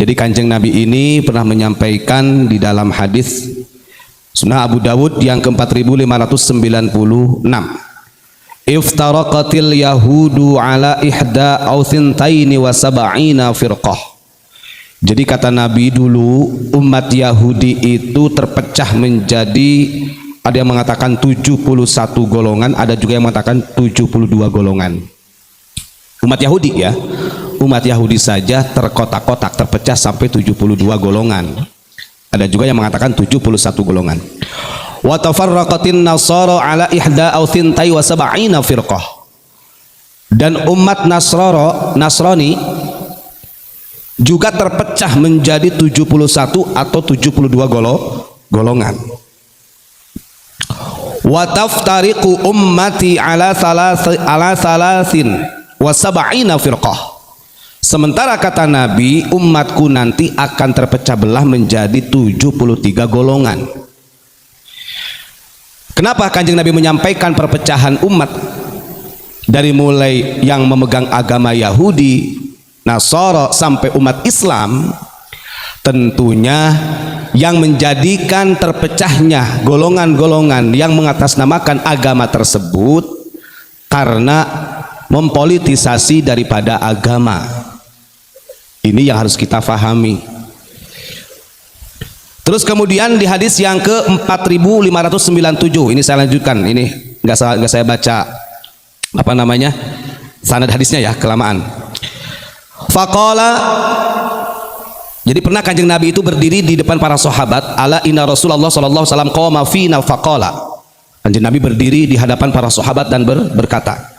Jadi Kanjeng Nabi ini pernah menyampaikan di dalam hadis Sunnah Abu Dawud yang ke-4596, iftaraqatil yahudu ala ihda aw thintaini wa sab'ina firqah. Jadi kata Nabi, dulu umat Yahudi itu terpecah menjadi, ada yang mengatakan 71 golongan, ada juga yang mengatakan 72 golongan. Umat Yahudi ya, umat Yahudi saja terkotak-kotak, terpecah sampai 72 golongan. Ada juga yang mengatakan 71 golongan. Wa tafarraqatin nasara ala ihda aw thintai wa sab'ina firqah. Dan umat Nasrani juga terpecah menjadi 71 atau 72 golongan. Wa taftariqu ummati ala salasin wa sab'ina firqah. Sementara kata Nabi, umatku nanti akan terpecah belah menjadi 73 golongan. Kenapa Kanjeng Nabi menyampaikan perpecahan umat? Dari mulai yang memegang agama Yahudi, Nasara sampai umat Islam. Tentunya yang menjadikan terpecahnya golongan-golongan yang mengatasnamakan agama tersebut karena mempolitisasi daripada agama. Ini yang harus kita fahami. Terus kemudian di hadis yang ke-4597, ini saya lanjutkan, ini nggak saya baca apa namanya sanad hadisnya ya, kelamaan. Faqala, jadi pernah Kanjeng Nabi itu berdiri di depan para sahabat, ala inna Rasulullah sallallahu alaihi wasallam qama fina faqala. Kanjeng Nabi berdiri di hadapan para sahabat dan berkata,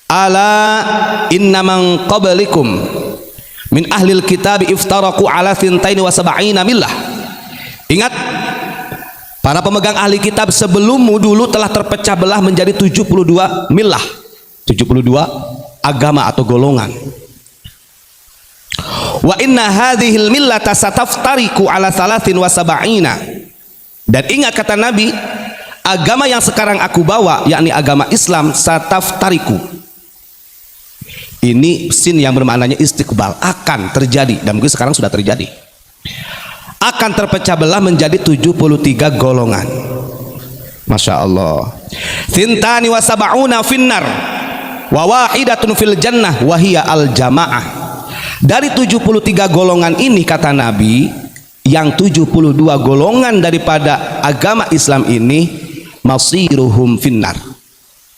ala inna man qablikum min ahlil kitab iftaraku ala thintaini wa sab'ina millah. Ingat, para pemegang ahli kitab sebelummu dulu telah terpecah belah menjadi 72 millah, 72 agama atau golongan. Wa inna hadhil millata sataftariku ala salasin wa sab'ina. Dan ingat kata Nabi, agama yang sekarang aku bawa, yakni agama Islam, sataftariku. Ini sin yang bermaknanya istiqbal, akan terjadi, dan mungkin sekarang sudah terjadi. Akan terpecah belah menjadi 73 golongan. Masya Allah. Thintani wa sab'una finnar wa wahidatun fil jannah wa hiya al jamaah. Dari 73 golongan ini kata Nabi, yang 72 golongan daripada agama Islam ini masiruhum finnar.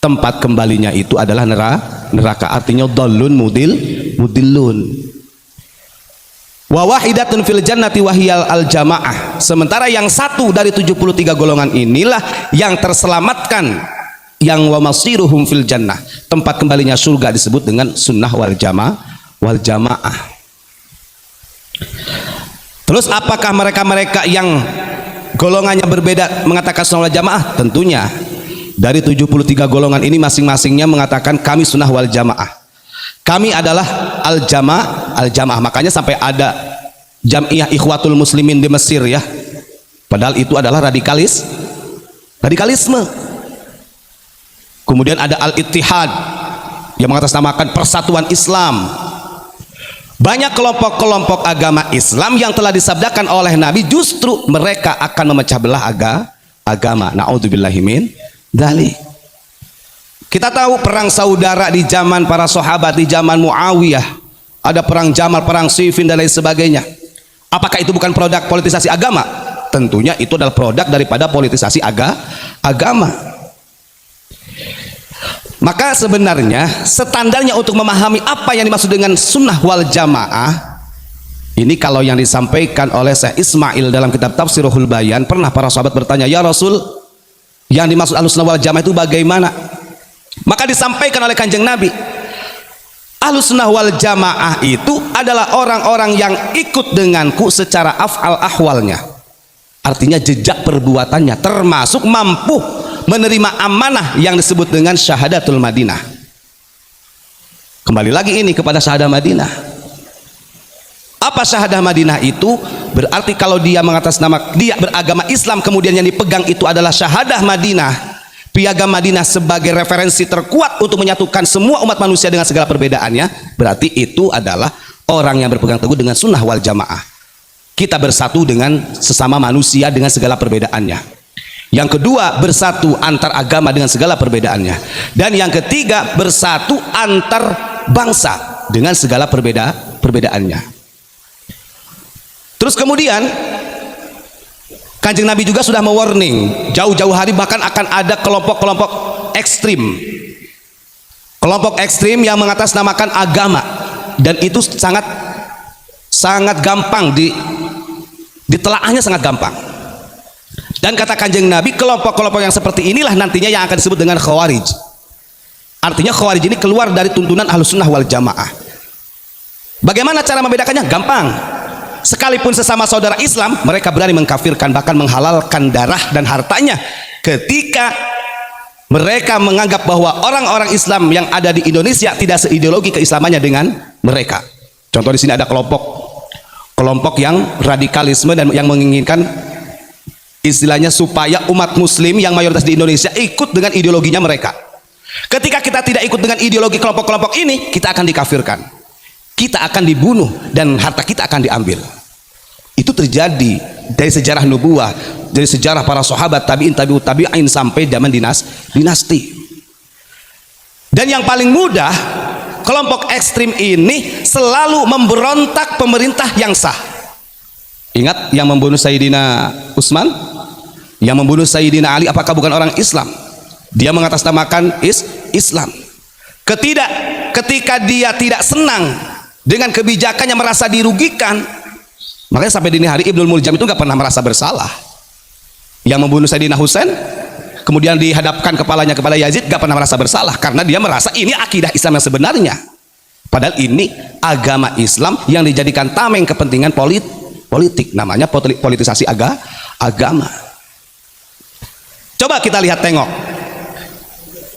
Tempat kembalinya itu adalah neraka, artinya dallun mudillun. Wa wahidatun fil jannati wa hiyal al jamaah. Sementara yang satu dari 73 golongan inilah yang terselamatkan, yang wa masiruhum fil jannah. Tempat kembalinya surga disebut dengan sunnah wal jamaah. Terus apakah mereka-mereka yang golongannya berbeda mengatakan sunnah wal jamaah? Tentunya dari 73 golongan ini masing-masingnya mengatakan kami sunnah wal jamaah, kami adalah al jamaah. Makanya sampai ada Jam'iyah Ikhwatul Muslimin di Mesir ya, padahal itu adalah radikalisme. Kemudian ada Al-Ittihad yang mengatasnamakan persatuan Islam. Banyak kelompok-kelompok agama Islam yang telah disabdakan oleh Nabi, justru mereka akan memecah belah agama. Na'udzubillahi min dzalik. Kita tahu perang saudara di zaman para sahabat, di zaman Muawiyah, ada perang Jamal, perang Siffin dan lain sebagainya. Apakah itu bukan produk politisasi agama? Tentunya itu adalah produk daripada politisasi agama. Maka sebenarnya standarnya untuk memahami apa yang dimaksud dengan sunnah wal jamaah ini, kalau yang disampaikan oleh Syekh Ismail dalam kitab Tafsirul Bayan, pernah para sahabat bertanya, ya Rasul, yang dimaksud Ahlussunnah wal Jamaah itu bagaimana? Maka disampaikan oleh Kanjeng Nabi, Ahlussunnah wal Jamaah itu adalah orang-orang yang ikut denganku secara af'al ahwalnya, artinya jejak perbuatannya, termasuk mampu menerima amanah yang disebut dengan syahadatul Madinah. Kembali lagi ini kepada syahadah Madinah. Apa syahadah Madinah itu? Berarti kalau dia mengatasnamakan, dia beragama Islam, kemudian yang dipegang itu adalah syahadah Madinah, piagam Madinah sebagai referensi terkuat untuk menyatukan semua umat manusia dengan segala perbedaannya, berarti itu adalah orang yang berpegang teguh dengan sunnah wal jamaah. Kita bersatu dengan sesama manusia dengan segala perbedaannya. Yang kedua, bersatu antar agama dengan segala perbedaannya. Dan yang ketiga, bersatu antar bangsa dengan segala perbedaannya. Terus kemudian Kanjeng Nabi juga sudah mewarning jauh-jauh hari bahkan akan ada kelompok-kelompok ekstrim. Kelompok ekstrim yang mengatasnamakan agama, dan itu sangat gampang ditelaahnya, sangat gampang. Dan kata Kanjeng Nabi, kelompok-kelompok yang seperti inilah nantinya yang akan disebut dengan Khawarij. Artinya Khawarij ini keluar dari tuntunan Ahlussunnah wal Jamaah. Bagaimana cara membedakannya? Gampang. Sekalipun sesama saudara Islam, mereka berani mengkafirkan, bahkan menghalalkan darah dan hartanya ketika mereka menganggap bahwa orang-orang Islam yang ada di Indonesia tidak seideologi keislamannya dengan mereka. Contoh di sini ada kelompok yang radikalisme dan yang menginginkan istilahnya supaya umat muslim yang mayoritas di Indonesia ikut dengan ideologinya mereka. Ketika kita tidak ikut dengan ideologi kelompok-kelompok ini, kita akan dikafirkan, kita akan dibunuh, dan harta kita akan diambil. Itu terjadi dari sejarah nubuah, dari sejarah para sahabat, tabi'in, tabi'ut tabi'in sampai zaman dinasti. Dan yang paling mudah, kelompok ekstrim ini selalu memberontak pemerintah yang sah. Ingat yang membunuh Sayyidina Utsman, yang membunuh Sayyidina Ali, apakah bukan orang Islam? Dia mengatasnamakan Islam. Ketika dia tidak senang dengan kebijakannya, merasa dirugikan, makanya sampai dini hari Ibnul Muljam itu nggak pernah merasa bersalah. Yang membunuh Sayyidina Husain, kemudian dihadapkan kepalanya kepada Yazid, nggak pernah merasa bersalah karena dia merasa ini akidah Islam yang sebenarnya. Padahal ini agama Islam yang dijadikan tameng kepentingan politik, namanya politisasi agama. Coba kita lihat, tengok,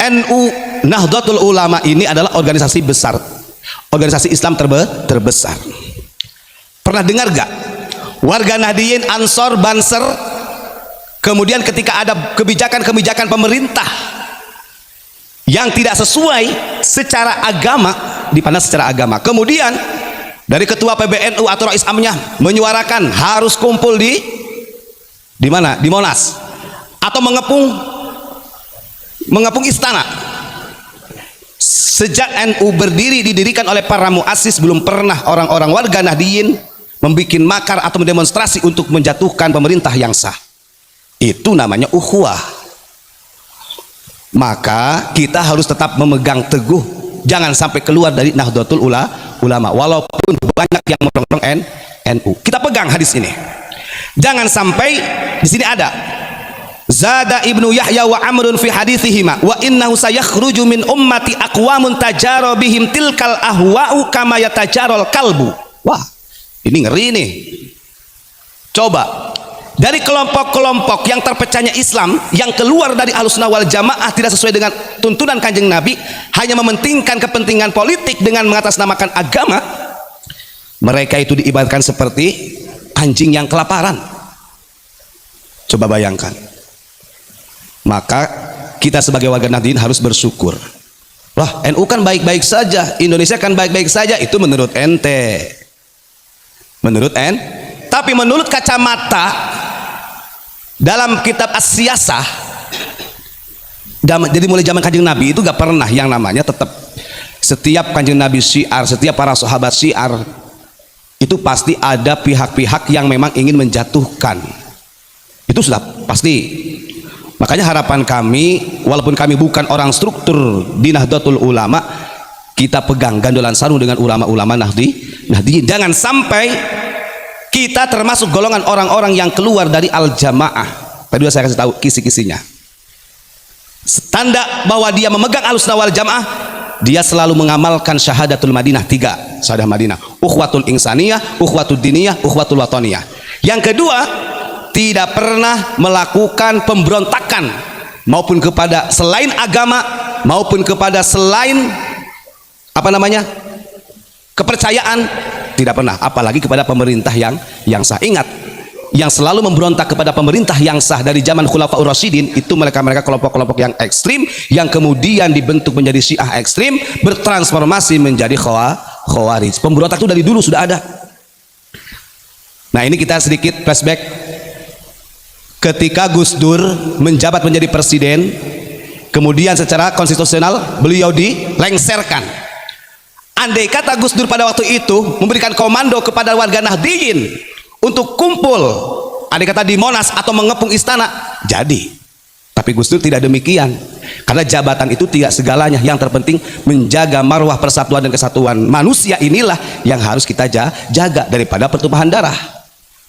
NU Nahdlatul Ulama ini adalah organisasi besar, organisasi Islam terbesar. Pernah dengar gak warga Nahdliyin, Ansor, Banser, kemudian ketika ada kebijakan-kebijakan pemerintah yang tidak sesuai secara agama, dipandang secara agama, kemudian dari ketua PBNU atau Rais Amnya menyuarakan harus kumpul di mana? Di Monas, atau mengepung istana. Sejak NU berdiri, didirikan oleh para muassis, belum pernah orang-orang warga Nahdliyin membuat makar atau mendemonstrasi untuk menjatuhkan pemerintah yang sah. Itu namanya ukhuwah. Maka kita harus tetap memegang teguh, jangan sampai keluar dari Nahdlatul Ulama walaupun banyak yang mendorong NU. Kita pegang hadis ini, jangan sampai. Di sini ada Zada Ibnu Yahya wa Amrun fi hadithihima wa innahu sayakhruju min ummati aqwamun tajara bihim tilkal ahwa'u kama yatajarol kalbu. Wah, ini ngeri nih. Coba, dari kelompok-kelompok yang terpecahnya Islam, yang keluar dari Ahlussunnah wal Jamaah, tidak sesuai dengan tuntunan Kanjeng Nabi, hanya mementingkan kepentingan politik dengan mengatasnamakan agama, mereka itu diibaratkan seperti anjing yang kelaparan. Coba bayangkan. Maka kita sebagai warga Nahdliyin harus bersyukur. Wah, NU kan baik-baik saja, Indonesia kan baik-baik saja. Itu menurut ente, tapi menurut kacamata dalam kitab As-Siyasah, jadi mulai zaman Kanjeng Nabi itu gak pernah yang namanya tetap setiap Kanjeng Nabi syiar, setiap para sahabat syiar, itu pasti ada pihak-pihak yang memang ingin menjatuhkan. Itu sudah pasti. Makanya harapan kami, walaupun kami bukan orang struktur di Nahdlatul Ulama, kita pegang gandolan sarung dengan ulama-ulama Nahdliyin. Jangan sampai kita termasuk golongan orang-orang yang keluar dari Al-Jamaah. Tadi sudah saya kasih tahu kisi-kisinya. Tanda bahwa dia memegang Ahlussunnah wal Jamaah, dia selalu mengamalkan syahadatul Madinah, 3 syahadah Madinah, ukhwatul insaniyah, ukhwatul diniyah, ukhwatul watoniyah. Yang kedua, tidak pernah melakukan pemberontakan maupun kepada selain agama maupun kepada selain kepercayaan, tidak pernah, apalagi kepada pemerintah yang sah. Ingat, yang selalu memberontak kepada pemerintah yang sah dari zaman Khulafaur Rasyidin itu mereka kelompok-kelompok yang ekstrim, yang kemudian dibentuk menjadi Syiah ekstrim, bertransformasi menjadi Khawarij. Pemberontak itu dari dulu sudah ada. Nah, ini kita sedikit flashback. Ketika Gus Dur menjabat menjadi presiden, kemudian secara konstitusional beliau dilengserkan. Andai kata Gus Dur pada waktu itu memberikan komando kepada warga Nahdliyin untuk kumpul, andai kata di Monas atau mengepung istana, jadi. Tapi Gus Dur tidak demikian, karena jabatan itu tidak segalanya. Yang terpenting menjaga marwah persatuan dan kesatuan manusia, inilah yang harus kita jaga daripada pertumpahan darah.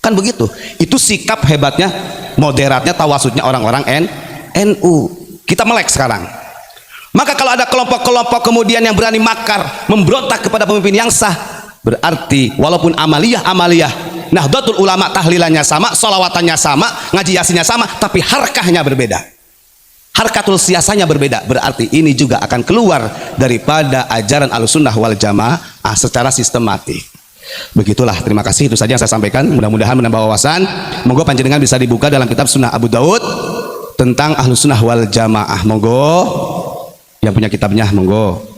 Kan begitu. Itu sikap hebatnya, moderatnya, tawasudnya orang-orang NU. Kita melek sekarang. Maka kalau ada kelompok-kelompok kemudian yang berani makar memberontak kepada pemimpin yang sah, berarti walaupun amaliyah Nahdlatul Ulama tahlilannya sama, solawatannya sama, ngaji yasinnya sama, tapi harkahnya berbeda. Harkatul siasanya berbeda, berarti ini juga akan keluar daripada ajaran Ahlussunnah wal Jamaah secara sistematik. Begitulah, terima kasih, itu saja yang saya sampaikan. Mudah-mudahan menambah wawasan. Monggo panjenengan bisa dibuka dalam kitab Sunnah Abu Daud tentang Ahlussunnah wal Jamaah. Monggo, yang punya kitabnya monggo.